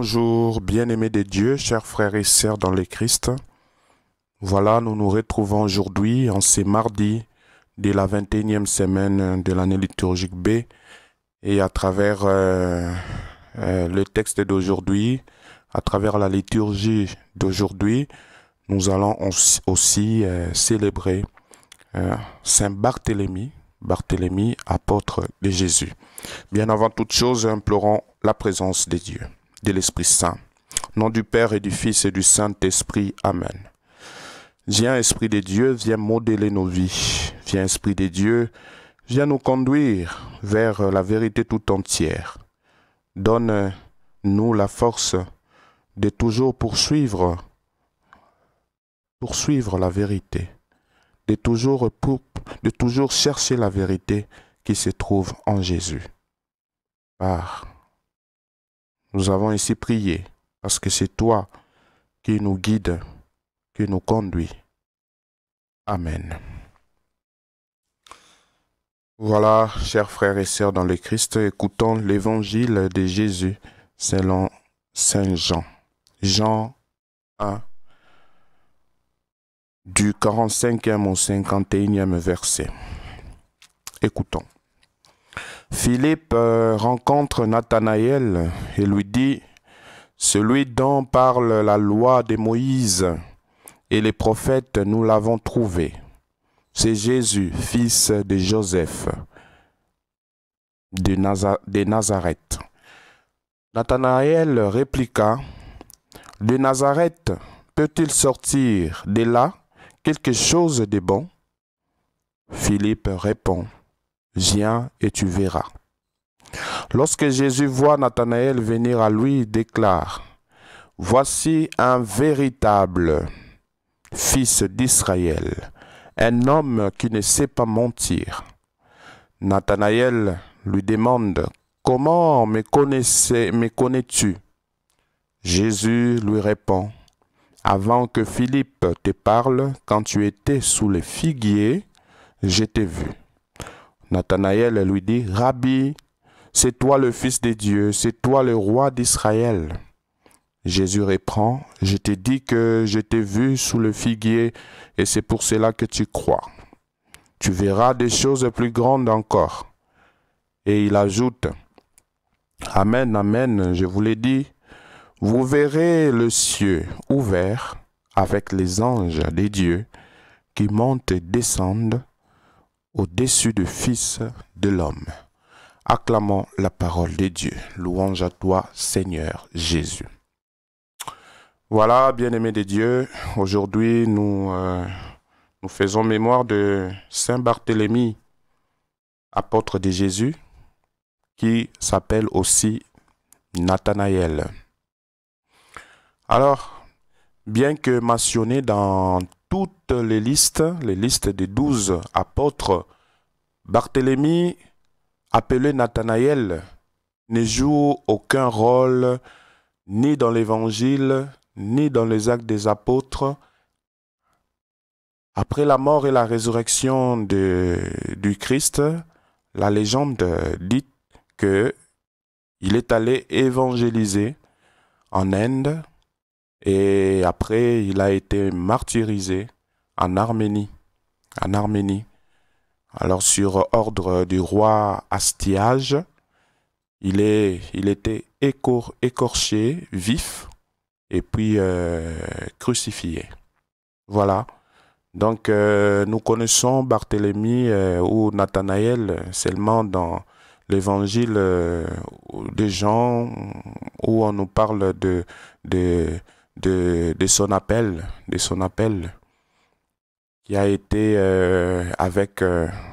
Bonjour, bien-aimés de Dieu, chers frères et sœurs dans le Christ. Voilà, nous nous retrouvons aujourd'hui, en ce mardi de la 21e semaine de l'année liturgique B. Et à travers le texte d'aujourd'hui, à travers la liturgie d'aujourd'hui, nous allons aussi célébrer Saint Barthélemy, apôtre de Jésus. Bien avant toute chose, implorons la présence de Dieu, de l'Esprit Saint. Au nom du Père et du Fils et du Saint-Esprit. Amen. Viens, Esprit de Dieu, viens modeler nos vies. Viens, Esprit de Dieu, viens nous conduire vers la vérité tout entière. Donne-nous la force de toujours poursuivre la vérité, de toujours chercher la vérité qui se trouve en Jésus. Nous avons ici prié parce que c'est toi qui nous guides, qui nous conduis. Amen. Voilà, chers frères et sœurs dans le Christ, écoutons l'évangile de Jésus selon Saint Jean. Jean 1, du 45e au 51e verset. Écoutons. Philippe rencontre Nathanaël et lui dit: « Celui dont parle la loi de Moïse et les prophètes, nous l'avons trouvé. C'est Jésus, fils de Joseph, de Nazareth. » Nathanaël répliqua: « De Nazareth peut-il sortir de là quelque chose de bon? » Philippe répond: « Viens et tu verras. » Lorsque Jésus voit Nathanaël venir à lui, il déclare: « Voici un véritable fils d'Israël, un homme qui ne sait pas mentir. » Nathanaël lui demande: « Comment me connais-tu? » Jésus lui répond: « Avant que Philippe te parle, quand tu étais sous les figuiers, je t'ai vu. » Nathanaël lui dit: « Rabbi, c'est toi le Fils de Dieu, c'est toi le roi d'Israël. » Jésus répond: « Je t'ai dit que je t'ai vu sous le figuier, et c'est pour cela que tu crois. Tu verras des choses plus grandes encore. » Et il ajoute: « Amen, amen, je vous l'ai dit, vous verrez le ciel ouvert avec les anges des dieux qui montent et descendent au-dessus du Fils de l'homme. » Acclamons la parole de Dieu. Louange à toi, Seigneur Jésus. Voilà, bien-aimés de Dieu, aujourd'hui nous faisons mémoire de Saint Barthélemy, apôtre de Jésus, qui s'appelle aussi Nathanaël. Alors, bien que mentionné dans toutes les listes des 12 apôtres, Barthélemy, appelé Nathanaël, ne joue aucun rôle ni dans l'Évangile, ni dans les actes des apôtres. Après la mort et la résurrection du Christ, la légende dit qu'il est allé évangéliser en Inde et après il a été martyrisé en Arménie. Alors sur ordre du roi Astiage, il était écorché, vif, et puis crucifié. Voilà. Donc nous connaissons Barthélemy ou Nathanaël seulement dans l'évangile de Jean, où on nous parle de son appel, qui a été avec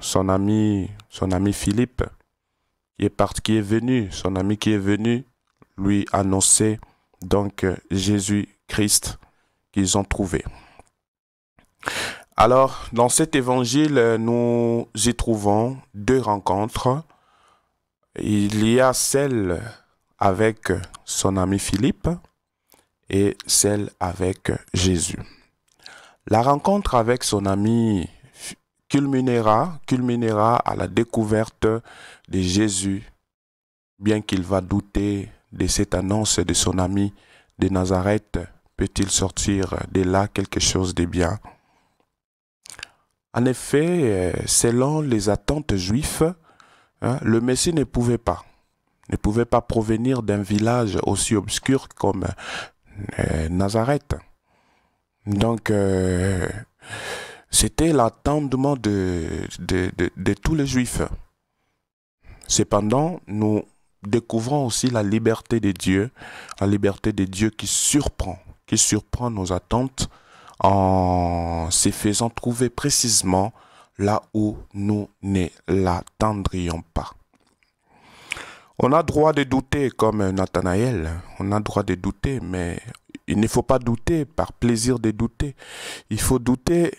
son ami Philippe, qui est venu, son ami qui est venu lui annoncer donc Jésus-Christ qu'ils ont trouvé. Alors, dans cet évangile, nous y trouvons deux rencontres. Il y a celle avec son ami Philippe et celle avec Jésus. La rencontre avec son ami culminera à la découverte de Jésus, bien qu'il va douter de cette annonce de son ami de Nazareth peut-il sortir de là quelque chose de bien? En effet, selon les attentes juives, le Messie ne pouvait pas provenir d'un village aussi obscur comme Nazareth. Donc, c'était l'attendement de tous les Juifs. Cependant, nous découvrons aussi la liberté de Dieu qui surprend nos attentes en se faisant trouver précisément là où nous ne l'attendrions pas. On a droit de douter comme Nathanaël, on a droit de douter, mais il ne faut pas douter par plaisir de douter. Il faut douter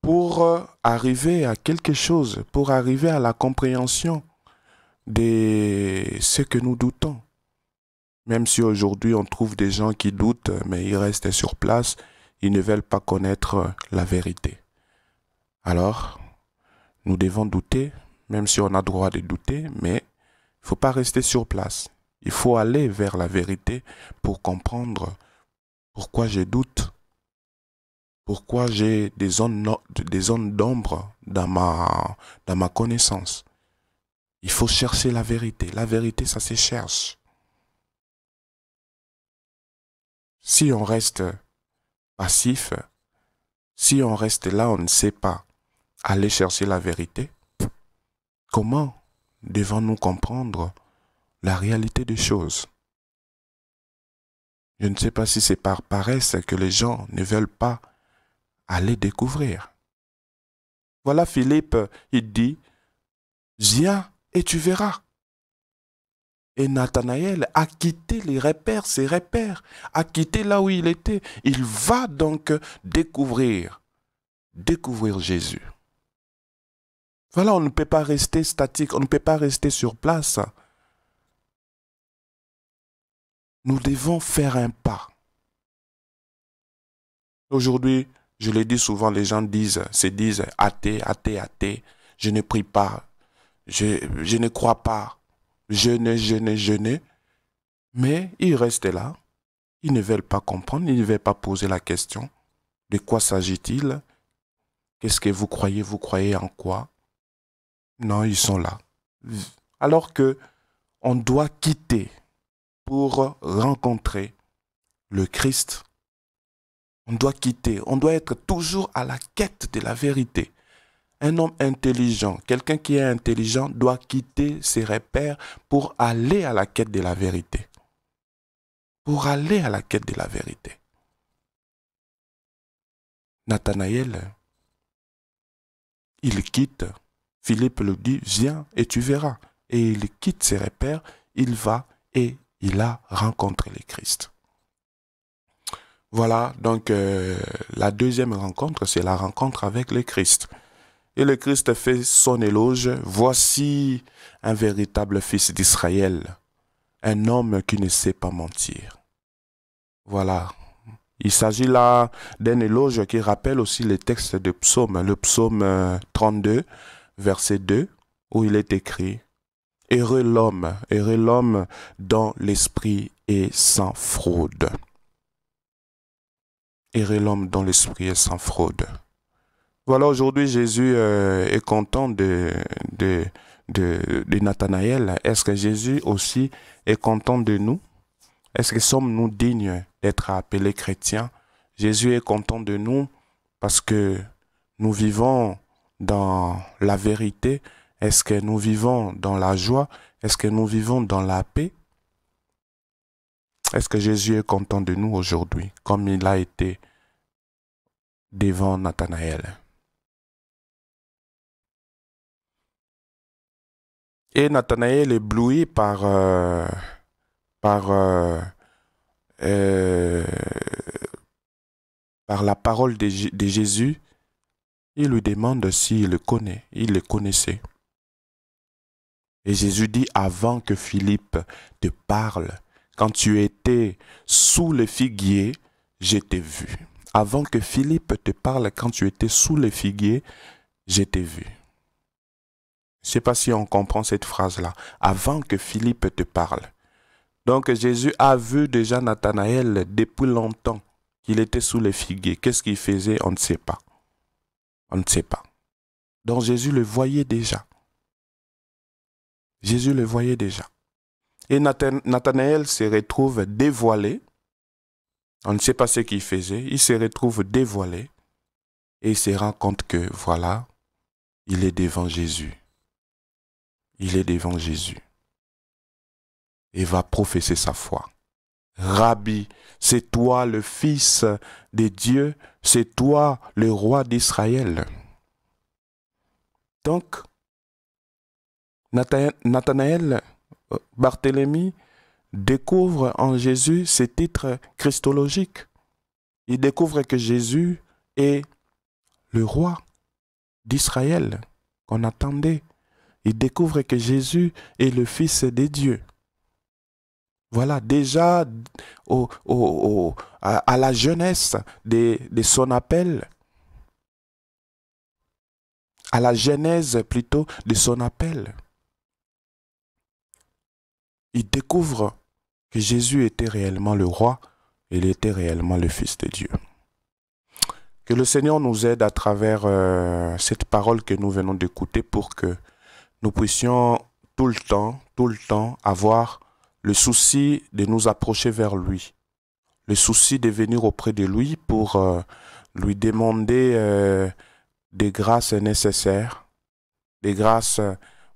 pour arriver à quelque chose, pour arriver à la compréhension de ce que nous doutons. Même si aujourd'hui on trouve des gens qui doutent, mais ils restent sur place, ils ne veulent pas connaître la vérité. Alors, nous devons douter, même si on a droit de douter, mais il ne faut pas rester sur place. Il faut aller vers la vérité pour comprendre pourquoi je doute, pourquoi j'ai des zones d'ombre dans ma connaissance. Il faut chercher la vérité. La vérité, ça se cherche. Si on reste passif, si on reste là, on ne sait pas aller chercher la vérité, comment devons-nous comprendre la réalité des choses? Je ne sais pas si c'est par paresse que les gens ne veulent pas aller découvrir. Voilà Philippe, il dit, viens et tu verras. Et Nathanaël a quitté ses repères, a quitté là où il était. Il va donc découvrir Jésus. Voilà, on ne peut pas rester statique, on ne peut pas rester sur place. Nous devons faire un pas. Aujourd'hui, je le dis souvent, les gens se disent athée, je ne prie pas, je ne crois pas, jeûner. Mais ils restent là, ils ne veulent pas comprendre, ils ne veulent pas poser la question. De quoi s'agit-il? Qu'est-ce que vous croyez en quoi? Non, ils sont là. Alors que on doit quitter pour rencontrer le Christ. On doit quitter, on doit être toujours à la quête de la vérité. Un homme intelligent, quelqu'un qui est intelligent doit quitter ses repères pour aller à la quête de la vérité. Pour aller à la quête de la vérité. Nathanaël, il quitte. Philippe lui dit, viens et tu verras. Et il quitte ses repères, il va et il a rencontré le Christ. Voilà, donc la deuxième rencontre, c'est la rencontre avec le Christ. Et le Christ fait son éloge. Voici un véritable fils d'Israël, un homme qui ne sait pas mentir. Voilà. Il s'agit là d'un éloge qui rappelle aussi les textes de psaume, le psaume 32, verset 2, où il est écrit « Heureux l'homme dont l'esprit est sans fraude. » Heureux l'homme dont l'esprit est sans fraude. Voilà, aujourd'hui, Jésus est content de Nathanaël. Est-ce que Jésus aussi est content de nous? Est-ce que sommes-nous dignes d'être appelés chrétiens? Jésus est content de nous parce que nous vivons dans la vérité. Est-ce que nous vivons dans la joie? Est-ce que nous vivons dans la paix? Est-ce que Jésus est content de nous aujourd'hui, comme il a été devant Nathanaël? Et Nathanaël, ébloui par la parole de Jésus, il lui demande s'il le connaît. Il le connaissait. Et Jésus dit, avant que Philippe te parle, quand tu étais sous le figuier, je t'ai vu. Avant que Philippe te parle, quand tu étais sous le figuier, je t'ai vu. Je ne sais pas si on comprend cette phrase-là. Avant que Philippe te parle. Donc Jésus a vu déjà Nathanaël depuis longtemps qu'il était sous les figuiers. Qu'est-ce qu'il faisait? On ne sait pas. On ne sait pas. Donc Jésus le voyait déjà. Jésus le voyait déjà. Et Nathanaël se retrouve dévoilé. On ne sait pas ce qu'il faisait. Il se retrouve dévoilé. Et il se rend compte que, voilà, il est devant Jésus. Il est devant Jésus. Et va professer sa foi. Rabbi, c'est toi le Fils de Dieu, c'est toi le roi d'Israël. Donc, Nathanaël, Barthélemy, découvre en Jésus ce titre christologique. Il découvre que Jésus est le roi d'Israël qu'on attendait. Il découvre que Jésus est le Fils de Dieu. Voilà, déjà à la jeunesse de son appel, à la genèse plutôt de son appel, il découvre que Jésus était réellement le roi, il était réellement le Fils de Dieu. Que le Seigneur nous aide à travers cette parole que nous venons d'écouter pour que nous puissions tout le temps avoir le souci de nous approcher vers lui, le souci de venir auprès de lui pour lui demander des grâces nécessaires, des grâces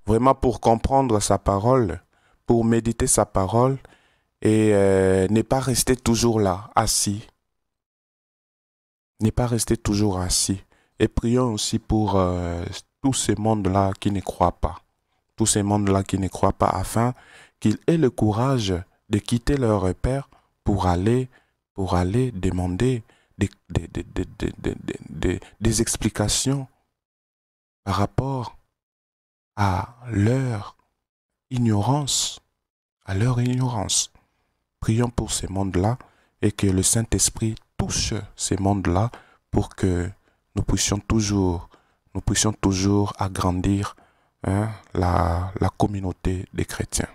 vraiment pour comprendre sa parole, pour méditer sa parole et ne pas rester toujours là, assis. Ne pas rester toujours assis. Et prions aussi pour tous ces mondes-là qui ne croient pas. Tous ces mondes-là qui ne croient pas, afin qu'ils aient le courage de quitter leur repère pour aller demander des explications par rapport à leur ignorance. À leur ignorance. Prions pour ces mondes-là et que le Saint-Esprit touche ces mondes-là pour que nous puissions toujours agrandir la communauté des chrétiens.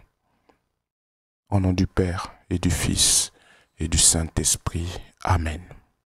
Au nom du Père et du Fils et du Saint-Esprit. Amen.